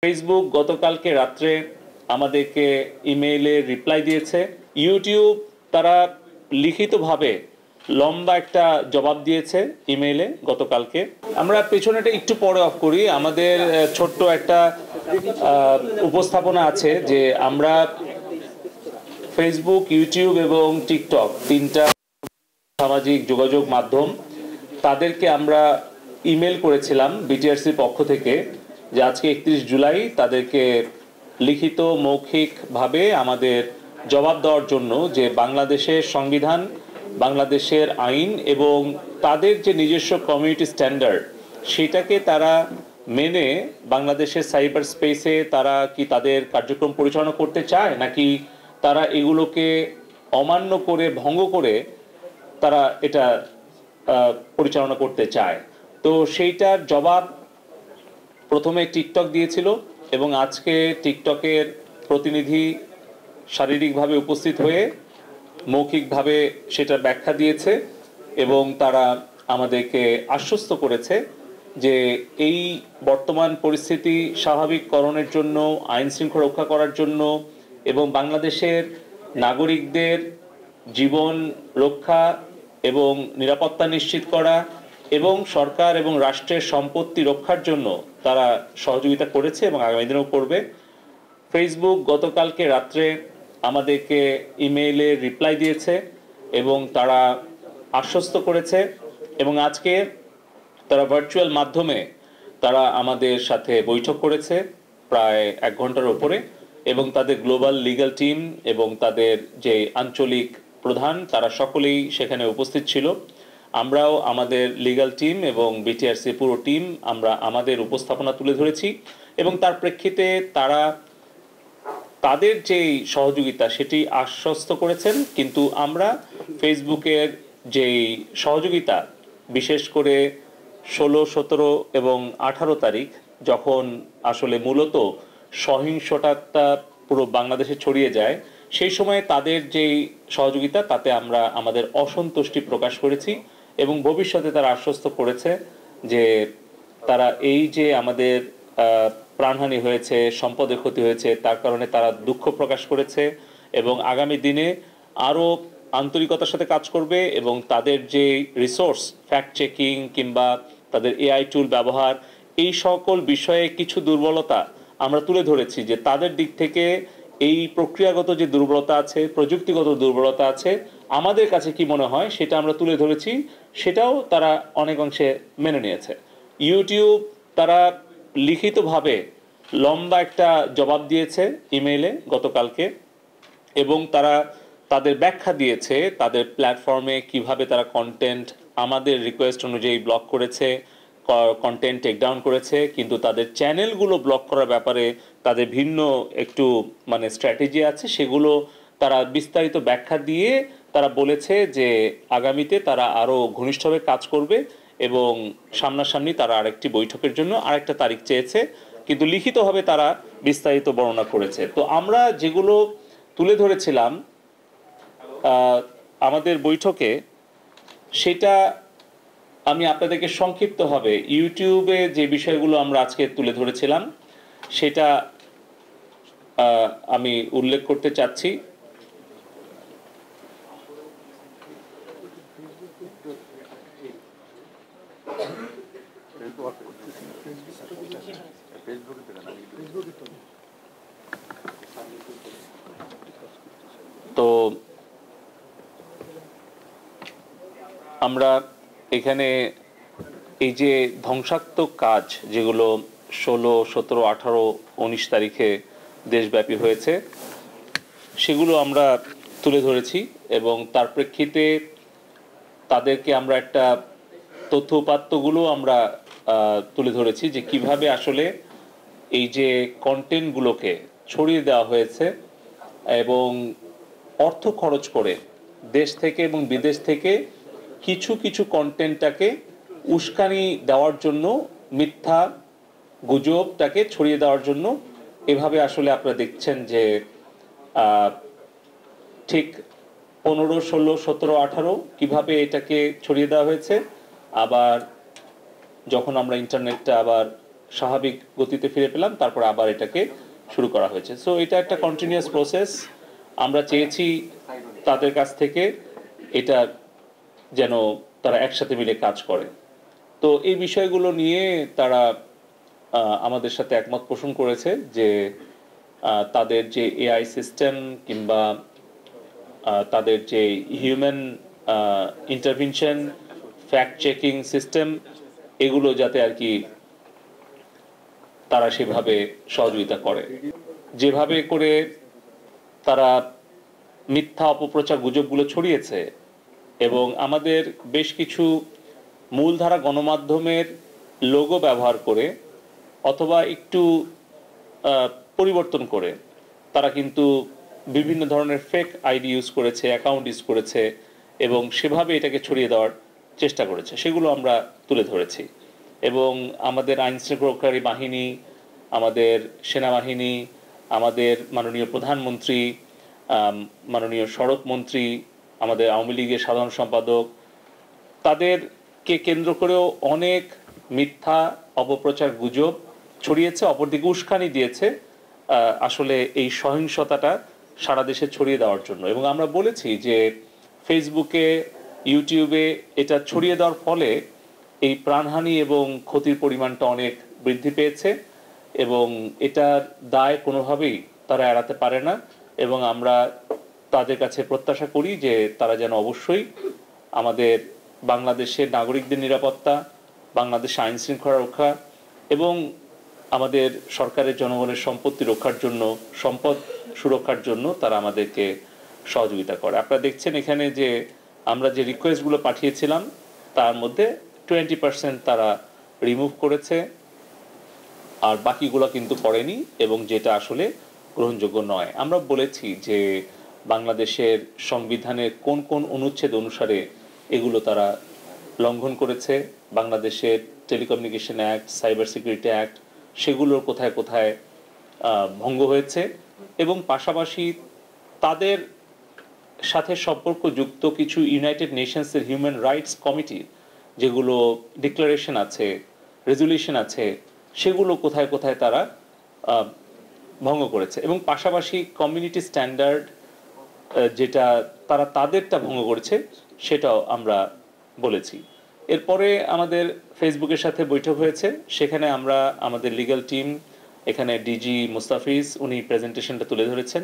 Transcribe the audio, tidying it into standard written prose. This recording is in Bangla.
ফেসবুক গতকালকে রাত্রে আমাদেরকে ইমেইলে রিপ্লাই দিয়েছে। ইউটিউব তারা লিখিতভাবে লম্বা একটা জবাব দিয়েছে ইমেইলে গতকালকে। আমরা পেছনেটা একটু পরে অফ করি। আমাদের ছোট্ট একটা উপস্থাপনা আছে যে আমরা ফেসবুক, ইউটিউব এবং টিকটক তিনটা সামাজিক যোগাযোগ মাধ্যম তাদেরকে আমরা ইমেল করেছিলাম বিটিআরসির পক্ষ থেকে যে আজকে 31 জুলাই তাদেরকে লিখিত মৌখিকভাবে আমাদের জবাব দেওয়ার জন্য যে বাংলাদেশের সংবিধান, বাংলাদেশের আইন এবং তাদের যে নিজস্ব কমিউনিটি স্ট্যান্ডার্ড সেটাকে তারা মেনে বাংলাদেশের সাইবার স্পেসে তারা কি তাদের কার্যক্রম পরিচালনা করতে চায় নাকি তারা এগুলোকে অমান্য করে ভঙ্গ করে তারা এটা পরিচালনা করতে চায়। তো সেইটার জবাব প্রথমে টিকটক দিয়েছিল এবং আজকে টিকটকের প্রতিনিধি শারীরিকভাবে উপস্থিত হয়ে মৌখিকভাবে সেটা ব্যাখ্যা দিয়েছে এবং তারা আমাদেরকে আশ্বস্ত করেছে যে এই বর্তমান পরিস্থিতি স্বাভাবিককরণের জন্য, আইন শৃঙ্খলা রক্ষা করার জন্য এবং বাংলাদেশের নাগরিকদের জীবন রক্ষা এবং নিরাপত্তা নিশ্চিত করা এবং সরকার এবং রাষ্ট্রের সম্পত্তি রক্ষার জন্য তারা সহযোগিতা করেছে এবং আগামী দিনেও করবে। ফেসবুক গতকালকে রাত্রে আমাদেরকে ইমেইলে রিপ্লাই দিয়েছে এবং তারা আশ্বস্ত করেছে এবং আজকে তারা ভার্চুয়াল মাধ্যমে তারা আমাদের সাথে বৈঠক করেছে প্রায় 1 ঘন্টার উপরে এবং তাদের গ্লোবাল লিগ্যাল টিম এবং তাদের যে আঞ্চলিক প্রধান তারা সকলেই সেখানে উপস্থিত ছিল। আমরাও আমাদের লিগ্যাল টিম এবং বিটিআরসি পুরো টিম আমরা আমাদের উপস্থাপনা তুলে ধরেছি এবং তার প্রেক্ষিতে তারা তাদের যেই সহযোগিতা সেটি আশ্বস্ত করেছেন। কিন্তু আমরা ফেসবুকের যেই সহযোগিতা বিশেষ করে 16, 17 এবং 18 তারিখ যখন আসলে মূলত সহিংসতা পুরো বাংলাদেশে ছড়িয়ে যায় সেই সময়ে তাদের যেই সহযোগিতা তাতে আমরা আমাদের অসন্তুষ্টি প্রকাশ করেছি এবং ভবিষ্যতে তারা আশ্বস্ত করেছে যে তারা এই যে আমাদের প্রাণহানি হয়েছে, সম্পদের ক্ষতি হয়েছে তার কারণে তারা দুঃখ প্রকাশ করেছে এবং আগামী দিনে আরও আন্তরিকতার সাথে কাজ করবে এবং তাদের যে রিসোর্স ফ্যাক্ট চেকিং কিংবা তাদের এআই টুল ব্যবহার এই সকল বিষয়ে কিছু দুর্বলতা আমরা তুলে ধরেছি যে তাদের দিক থেকে এই প্রক্রিয়াগত যে দুর্বলতা আছে, প্রযুক্তিগত দুর্বলতা আছে, আমাদের কাছে কি মনে হয় সেটা আমরা তুলে ধরেছি, সেটাও তারা অনেক অংশে মেনে নিয়েছে। ইউটিউব তারা লিখিতভাবে লম্বা একটা জবাব দিয়েছে ইমেইলে গতকালকে এবং তারা তাদের ব্যাখ্যা দিয়েছে তাদের প্ল্যাটফর্মে কিভাবে তারা কন্টেন্ট আমাদের রিকোয়েস্ট অনুযায়ী ব্লক করেছে, কন্টেন্ট টেকডাউন করেছে, কিন্তু তাদের চ্যানেলগুলো ব্লক করার ব্যাপারে তাদের ভিন্ন একটু স্ট্র্যাটেজি আছে। সেগুলো তারা বিস্তারিত ব্যাখ্যা দিয়ে তারা বলেছে যে আগামীতে তারা আরও ঘনিষ্ঠভাবে কাজ করবে এবং সামনাসামনি তারা আরেকটি বৈঠকের জন্য আরেকটা তারিখ চেয়েছে, কিন্তু লিখিতভাবে তারা বিস্তারিত বর্ণনা করেছে। তো আমরা যেগুলো তুলে ধরেছিলাম আমাদের বৈঠকে সেটা আমি আপনাদেরকে সংক্ষিপ্তভাবে ইউটিউবে যে বিষয়গুলো আমরা আজকে তুলে ধরেছিলাম সেটা আমি উল্লেখ করতে চাচ্ছি। তো আমরা এখানে এই যে ধ্বংসাত্মক কাজ যেগুলো 16, 17, 18, 19 তারিখে দেশব্যাপী হয়েছে সেগুলো আমরা তুলে ধরেছি এবং তার প্রেক্ষিতে তাদেরকে আমরা একটা তথ্য উপাত্তগুলো আমরা তুলে ধরেছি যে কিভাবে আসলে এই যে কন্টেন্টগুলোকে ছড়িয়ে দেওয়া হয়েছে এবং অর্থ খরচ করে দেশ থেকে এবং বিদেশ থেকে কিছু কিছু কন্টেন্টটাকে উস্কানি দেওয়ার জন্য, মিথ্যা গুজবটাকে ছড়িয়ে দেওয়ার জন্য এভাবে আসলে আপনারা দেখছেন যে ঠিক 15, 16, 17, 18 কিভাবে এটাকে ছড়িয়ে দেওয়া হয়েছে। আবার যখন আমরা ইন্টারনেটটা আবার স্বাভাবিক গতিতে ফিরে পেলাম, তারপর আবার এটাকে শুরু করা হয়েছে। সো এটা একটা কন্টিনিউয়াস প্রসেস। আমরা চেয়েছি তাদের কাছ থেকে এটা যেন তারা একসাথে মিলে কাজ করে। তো এই বিষয়গুলো নিয়ে তারা আমাদের সাথে একমত পোষণ করেছে যে তাদের যে এআই সিস্টেম কিংবা তাদের যে human intervention, fact checking system, এগুলো যাতে আর কি তারা সেভাবে সহযোগিতা করে। যেভাবে করে তারা মিথ্যা অপপ্রচার গুজবগুলো ছড়িয়েছে এবং আমাদের বেশ কিছু মূলধারা গণমাধ্যমের লোগো ব্যবহার করে অথবা একটু পরিবর্তন করে তারা কিন্তু বিভিন্ন ধরনের ফেক আইডি ইউজ করেছে, অ্যাকাউন্ট ইউজ করেছে এবং সেভাবে এটাকে ছড়িয়ে দেওয়ার চেষ্টা করেছে, সেগুলো আমরা তুলে ধরেছি। এবং আমাদের আইন শৃঙ্খলাকারী বাহিনী, আমাদের সেনাবাহিনী, আমাদের মাননীয় প্রধানমন্ত্রী, মাননীয় সড়ক মন্ত্রী, আমাদের আওয়ামী লীগের সাধারণ সম্পাদক, তাদেরকে কেন্দ্র করেও অনেক মিথ্যা অপপ্রচার গুজব ছড়িয়েছে, অপরদিকে উস্কানি দিয়েছে আসলে এই সহিংসতাটা সারা দেশে ছড়িয়ে দেওয়ার জন্য। এবং আমরা বলেছি যে ফেসবুকে, ইউটিউবে এটা ছড়িয়ে দেওয়ার ফলে এই প্রাণহানি এবং ক্ষতির পরিমাণটা অনেক বৃদ্ধি পেয়েছে এবং এটার দায় কোনোভাবেই তারা এড়াতে পারে না। এবং আমরা তাদের কাছে প্রত্যাশা করি যে তারা যেন অবশ্যই আমাদের বাংলাদেশের নাগরিকদের নিরাপত্তা, বাংলাদেশের আইন শৃঙ্খলা রক্ষা এবং আমাদের সরকারের জনগণের সম্পত্তি রক্ষার জন্য, সম্পদ সুরক্ষার জন্য তারা আমাদেরকে সহযোগিতা করে। আপনারা দেখছেন এখানে যে আমরা যে রিকোয়েস্টগুলো পাঠিয়েছিলাম তার মধ্যে 20% তারা রিমুভ করেছে, আর বাকিগুলো কিন্তু করেনি এবং যেটা আসলে গ্রহণযোগ্য নয়। আমরা বলেছি যে বাংলাদেশের সংবিধানের কোন কোন অনুচ্ছেদ অনুসারে এগুলো তারা লঙ্ঘন করেছে, বাংলাদেশের telecommunication act, cyber security act, সেগুলোর কোথায় কোথায় ভঙ্গ হয়েছে এবং পাশাপাশি তাদের সাথে সম্পর্কযুক্ত কিছু ইউনাইটেড নেশনসের হিউম্যান রাইটস কমিটির যেগুলো ডিক্লারেশন আছে, রেজুলিউশন আছে, সেগুলো কোথায় কোথায় তারা ভঙ্গ করেছে এবং পাশাপাশি কমিউনিটি স্ট্যান্ডার্ড যেটা তারা তাদেরটা ভঙ্গ করেছে সেটাও আমরা বলেছি। এরপরে আমাদের ফেসবুকের সাথে বৈঠক হয়েছে, সেখানে আমরা আমাদের লিগ্যাল টিম, এখানে ডিজি মুস্তাফিজ উনি প্রেজেন্টেশনটা তুলে ধরেছেন